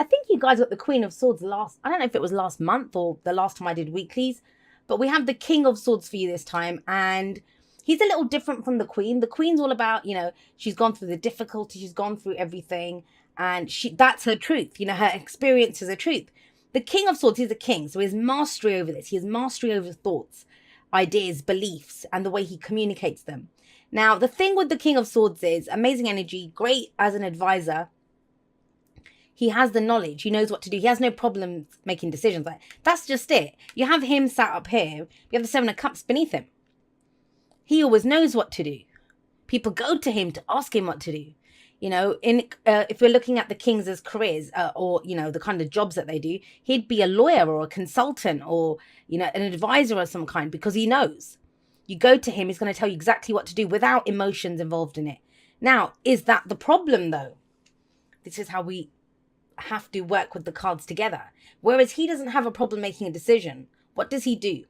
I think you guys got the Queen of Swords I don't know if it was last month or the last time I did weeklies, but we have the King of Swords for you this time. And he's a little different from the Queen. The Queen's all about, she's gone through the difficulty, she's gone through everything, and that's her truth. Her experience is her truth. The King of Swords, he's a king, so he has mastery over this. He has mastery over thoughts, ideas, beliefs, and the way he communicates them. Now, the thing with the King of Swords is amazing energy, great as an advisor. He has the knowledge. He knows what to do. He has no problems making decisions. That's just it. You have him sat up here. You have the Seven of Cups beneath him. He always knows what to do. People go to him to ask him what to do. If we're looking at the kings as careers or, the kind of jobs that they do, he'd be a lawyer or a consultant or, an advisor of some kind because he knows. You go to him, he's going to tell you exactly what to do without emotions involved in it. Now, is that the problem though? This is how we have to work with the cards together. Whereas he doesn't have a problem making a decision. What does he do?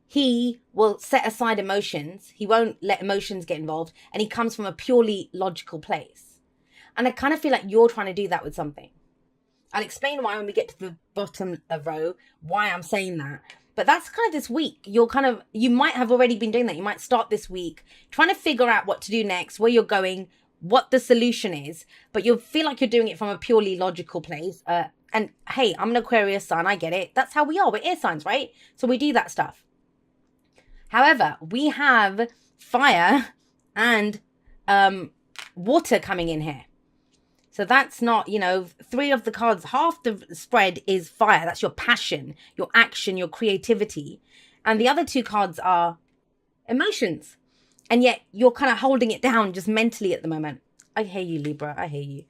He will set aside emotions. He won't let emotions get involved. And he comes from a purely logical place. And I kind of feel like you're trying to do that with something. I'll explain why when we get to the bottom of row, why I'm saying that. But that's kind of this week. You might have already been doing that. You might start this week trying to figure out what to do next, where you're going, what the solution is, but you'll feel like you're doing it from a purely logical place. And hey, I'm an Aquarius sun. I get it. That's how we are. We're air signs, right? So we do that stuff. However, we have fire and water coming in here. So that's not, three of the cards, half the spread is fire. That's your passion, your action, your creativity. And the other two cards are emotions. And yet you're kind of holding it down just mentally at the moment. I hear you, Libra. I hear you.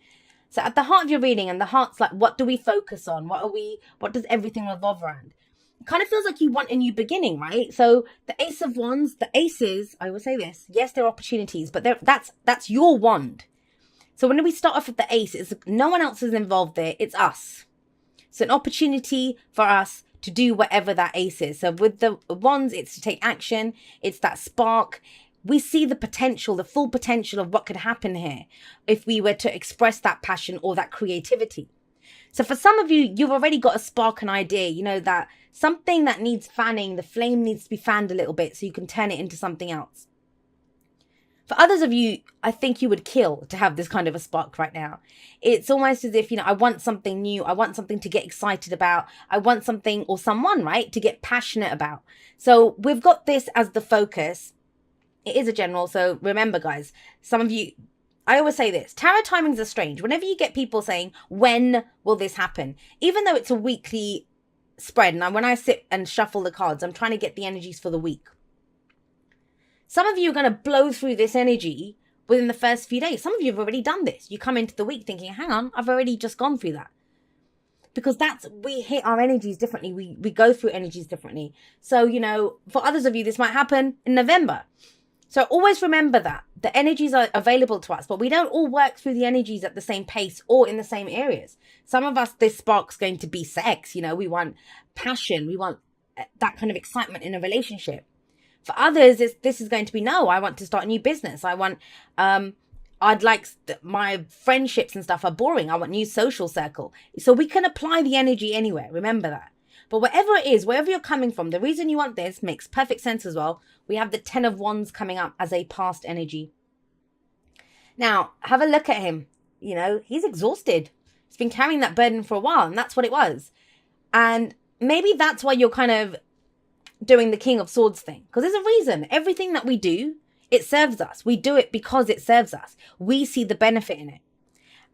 So at the heart of your reading, and the heart's like, what do we focus on? What does everything revolve around? It kind of feels like you want a new beginning, right? So the Ace of Wands, the aces, I will say this. Yes, there are opportunities, but that's your wand. So when we start off with the ace, it's no one else is involved there. It's us. So an opportunity for us to do whatever that ace is. So with the wands, it's to take action. It's that spark. We see the potential, the full potential of what could happen here if we were to express that passion or that creativity. So for some of you, you've already got a spark, an idea, that something that needs fanning, the flame needs to be fanned a little bit so you can turn it into something else. For others of you, I think you would kill to have this kind of a spark right now. It's almost as if, I want something new. I want something to get excited about. I want something or someone, right, to get passionate about. So we've got this as the focus. It is a general. So remember, guys, some of you, I always say this, tarot timings are strange. Whenever you get people saying, when will this happen? Even though it's a weekly spread. Now, when I sit and shuffle the cards, I'm trying to get the energies for the week. Some of you are going to blow through this energy within the first few days. Some of you have already done this. You come into the week thinking, hang on, I've already just gone through that. Because we hit our energies differently. We go through energies differently. So, for others of you, this might happen in November. So always remember that the energies are available to us, but we don't all work through the energies at the same pace or in the same areas. Some of us, this spark's going to be sex. We want passion. We want that kind of excitement in a relationship. For others, this is going to be, no, I want to start a new business. My friendships and stuff are boring. I want new social circle. So we can apply the energy anywhere. Remember that. But whatever it is, wherever you're coming from, the reason you want this makes perfect sense as well. We have the 10 of Wands coming up as a past energy. Now, have a look at him. He's exhausted. He's been carrying that burden for a while, and that's what it was. And maybe that's why you're kind of doing the King of Swords thing, because there's a reason. Everything that we do, it serves us. We do it because it serves us. We see the benefit in it.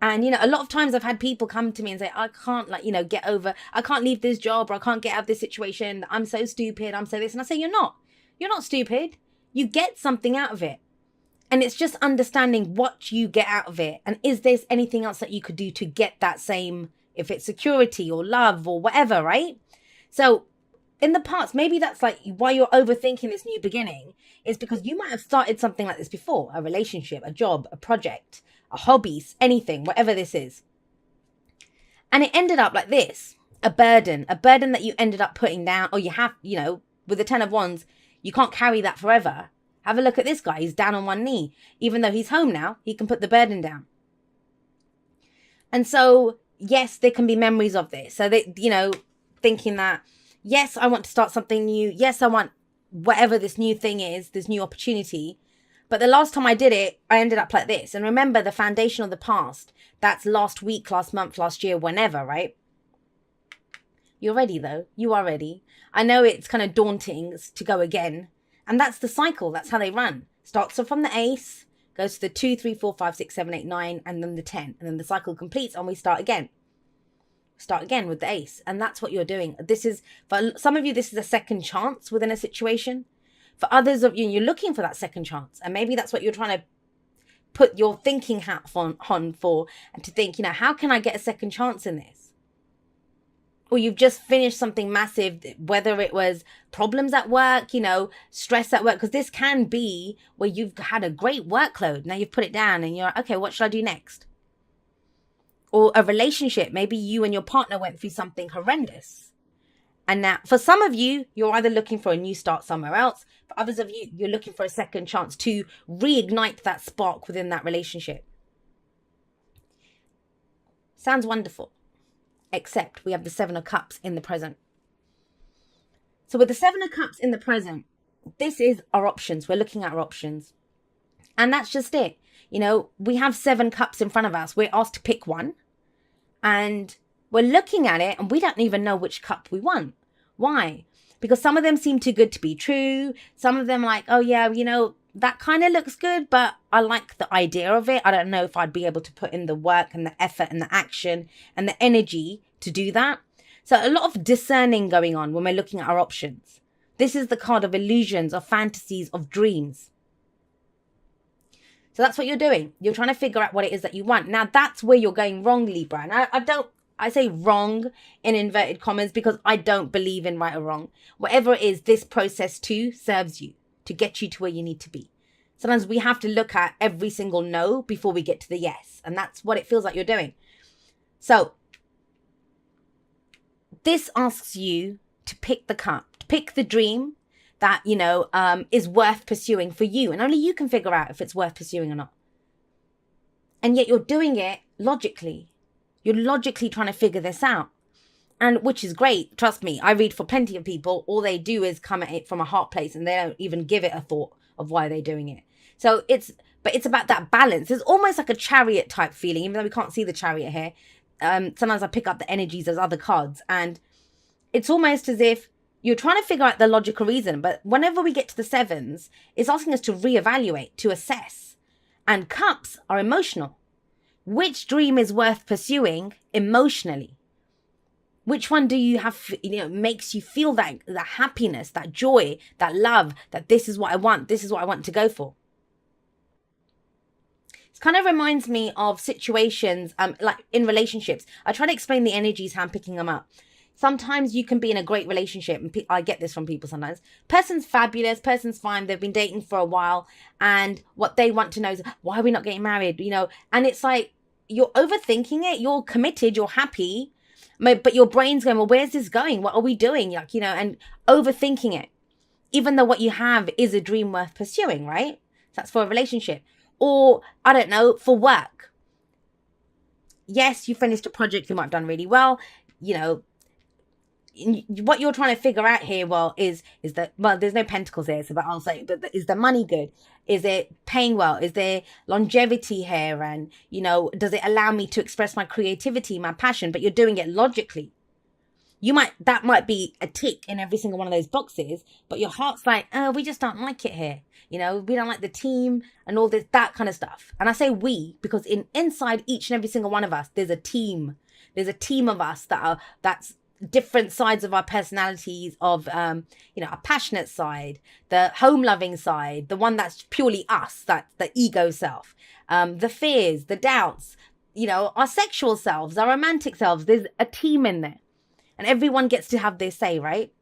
And, a lot of times I've had people come to me and say, I can't get over, I can't leave this job, or I can't get out of this situation. I'm so stupid. I'm so this. And I say, you're not stupid. You get something out of it. And it's just understanding what you get out of it. And is there anything else that you could do to get that same, if it's security or love or whatever, right? So in the past, maybe that's like why you're overthinking this new beginning, is because you might have started something like this before, a relationship, a job, a project, a hobby, anything, whatever this is. And it ended up like this, a burden that you ended up putting down, or you have, with the 10 of Wands, you can't carry that forever. Have a look at this guy. He's down on one knee. Even though he's home now, he can put the burden down. And so, yes, there can be memories of this. So they, thinking that, yes, I want to start something new. Yes, I want whatever this new thing is, this new opportunity. But the last time I did it, I ended up like this. And remember, the foundation of the past, that's last week, last month, last year, whenever, right? You're ready, though. You are ready. I know it's kind of daunting to go again. And that's the cycle. That's how they run. Starts off from the ace, goes to the 2, 3, 4, 5, 6, 7, 8, 9, and then the 10. And then the cycle completes and we start again. Start again with the ace. And that's what you're doing. This is, for some of you, this is a second chance within a situation. For others of you, you're looking for that second chance. And maybe that's what you're trying to put your thinking hat on for, and to think, how can I get a second chance in this? Or you've just finished something massive, whether it was problems at work, stress at work, because this can be where you've had a great workload. Now you've put it down and you're like, okay, what should I do next? Or a relationship. Maybe you and your partner went through something horrendous. And now, for some of you, you're either looking for a new start somewhere else. For others of you, you're looking for a second chance to reignite that spark within that relationship. Sounds wonderful. Except we have the 7 of Cups in the present. So with the 7 of Cups in the present, this is our options. We're looking at our options. And that's just it. We have 7 cups in front of us. We're asked to pick one. And we're looking at it and we don't even know which cup we want. Why? Because some of them seem too good to be true. Some of them like, oh yeah, that kind of looks good, but I like the idea of it. I don't know if I'd be able to put in the work and the effort and the action and the energy to do that. So a lot of discerning going on when we're looking at our options. This is the card of illusions, of fantasies, of dreams. So that's what you're doing. You're trying to figure out what it is that you want. Now that's where you're going wrong, Libra. And I say wrong in inverted commas because I don't believe in right or wrong. Whatever it is, this process too serves you to get you to where you need to be. Sometimes we have to look at every single no before we get to the yes. And that's what it feels like you're doing. So this asks you to pick the cup, to pick the dream that, is worth pursuing for you. And only you can figure out if it's worth pursuing or not. And yet you're doing it logically. You're logically trying to figure this out. And which is great. Trust me, I read for plenty of people. All they do is come at it from a heart place and they don't even give it a thought of why they're doing it. So it's about that balance. It's almost like a chariot type feeling, even though we can't see the chariot here. Sometimes I pick up the energies as other cards. And it's almost as if you're trying to figure out the logical reason. But whenever we get to the 7s, it's asking us to reevaluate, to assess. And cups are emotional. Which dream is worth pursuing emotionally? Which one do you have, makes you feel that happiness, that joy, that love, that this is what I want, this is what I want to go for? It kind of reminds me of situations like in relationships. I try to explain the energies, how I'm picking them up. Sometimes you can be in a great relationship, and I get this from people sometimes. Person's fabulous, person's fine, they've been dating for a while, and what they want to know is, why are we not getting married? And it's like, you're overthinking it, you're committed, you're happy, but your brain's going, well, where's this going? What are we doing? And overthinking it, even though what you have is a dream worth pursuing, right? So that's for a relationship. Or, I don't know, for work. Yes, you finished a project, you might have done really well, what you're trying to figure out here, is that, there's no pentacles here, but I'll say, but is the money good? Is it paying well? Is there longevity here? And, does it allow me to express my creativity, my passion? But you're doing it logically. That might be a tick in every single one of those boxes, but your heart's like, oh, we just don't like it here. We don't like the team and all this, that kind of stuff. And I say we, because inside each and every single one of us, there's a team. There's a team of us that's different sides of our personalities, of a passionate side, the home loving side, the one that's purely us, that's the ego self, the fears, the doubts, our sexual selves, our romantic selves. There's a team in there, and everyone gets to have their say, right?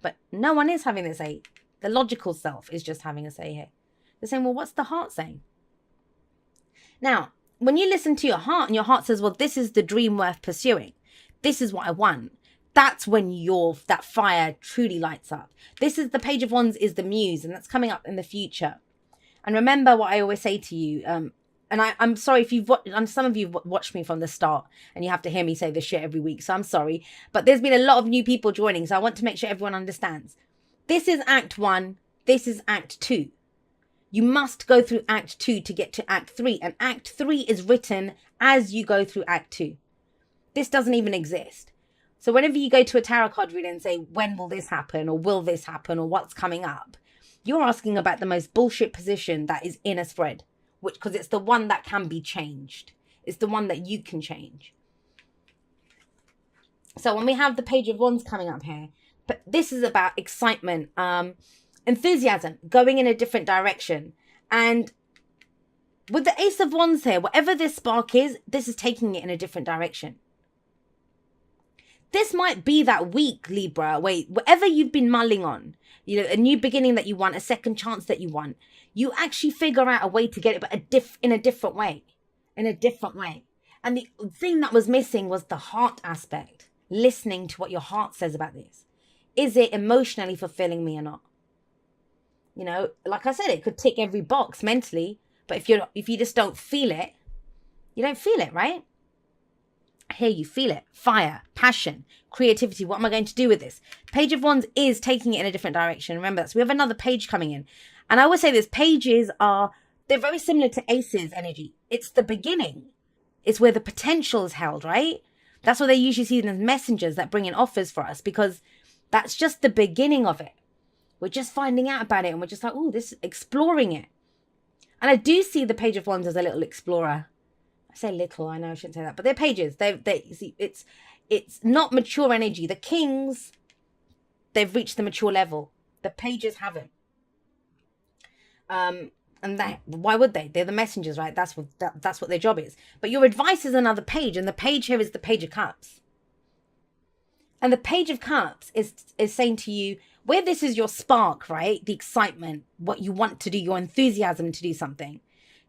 But no one is having their say. The logical self is just having a say here. They're saying, well, what's the heart saying? Now, when you listen to your heart and your heart says, well, this is the dream worth pursuing, this is what I want, that's when that fire truly lights up. This is the Page of Wands, is the muse, and that's coming up in the future. And remember what I always say to you, and I'm sorry if some of you have watched me from the start and you have to hear me say this shit every week. So I'm sorry, but there's been a lot of new people joining. So I want to make sure everyone understands. This is Act 1. This is Act 2. You must go through Act 2 to get to Act 3. And Act 3 is written as you go through Act 2. This doesn't even exist. So whenever you go to a tarot card reading and say, when will this happen? Or will this happen? Or what's coming up? You're asking about the most bullshit position that is in a spread. Because it's the one that can be changed. It's the one that you can change. So when we have the Page of Wands coming up here, but this is about excitement, enthusiasm, going in a different direction. And with the Ace of Wands here, whatever this spark is, this is taking it in a different direction. This might be that week, Libra, whatever you've been mulling on, a new beginning that you want, a second chance that you want, you actually figure out a way to get it, but in a different way. And the thing that was missing was the heart aspect, listening to what your heart says about this. Is it emotionally fulfilling me or not? Like I said, it could tick every box mentally, but if you just don't feel it, you don't feel it, right? Here you feel it. Fire, passion, creativity. What am I going to do with this? Page of Wands is taking it in a different direction. Remember that. So we have another page coming in. And I always say this, pages they're very similar to Aces energy. It's the beginning. It's where the potential is held, right? That's what they usually see them as messengers that bring in offers for us, because that's just the beginning of it. We're just finding out about it and we're just like, oh, this exploring it. And I do see the Page of Wands as a little explorer. I say little, I know I shouldn't say that, but they're pages. It's not mature energy. The Kings, they've reached the mature level. The pages haven't. And why would they? They're the messengers, right? That's what their job is. But your advice is another page, and the page here is the Page of Cups. And the Page of Cups is saying to you, where this is your spark, right? The excitement, what you want to do, your enthusiasm to do something.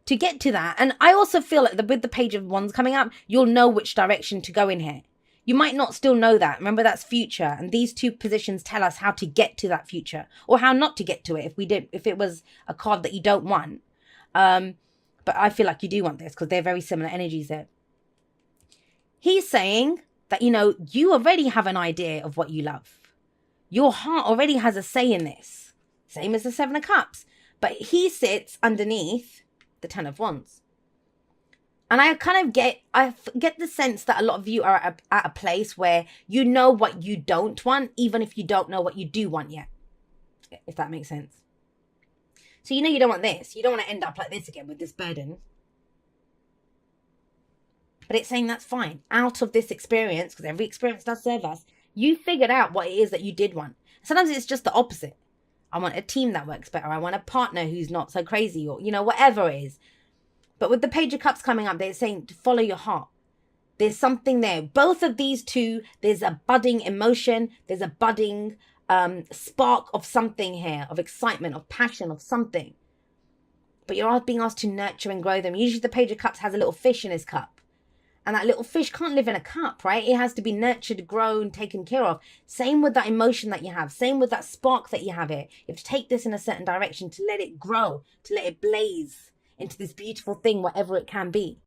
To get to that, and I also feel like with the Page of Wands coming up, you'll know which direction to go in here. You might not still know that. Remember, that's future. And these two positions tell us how to get to that future, or how not to get to it if it was a card that you don't want. But I feel like you do want this because they're very similar energies there. He's saying that, you already have an idea of what you love. Your heart already has a say in this. Same as the Seven of Cups. But he sits underneath the Ten of Wands. And I get the sense that a lot of you are at a place where you know what you don't want, even if you don't know what you do want yet. If that makes sense. So you don't want this. You don't want to end up like this again with this burden. But it's saying that's fine. Out of this experience, because every experience does serve us, you figured out what it is that you did want. Sometimes it's just the opposite. I want a team that works better. I want a partner who's not so crazy, or, whatever it is. But with the Page of Cups coming up, they're saying to follow your heart. There's something there. Both of these two, there's a budding emotion. There's a budding spark of something here, of excitement, of passion, of something. But you're being asked to nurture and grow them. Usually the Page of Cups has a little fish in his cup. And that little fish can't live in a cup, right? It has to be nurtured, grown, taken care of. Same with that emotion that you have. Same with that spark that you have here. You have to take this in a certain direction to let it grow, to let it blaze into this beautiful thing, whatever it can be.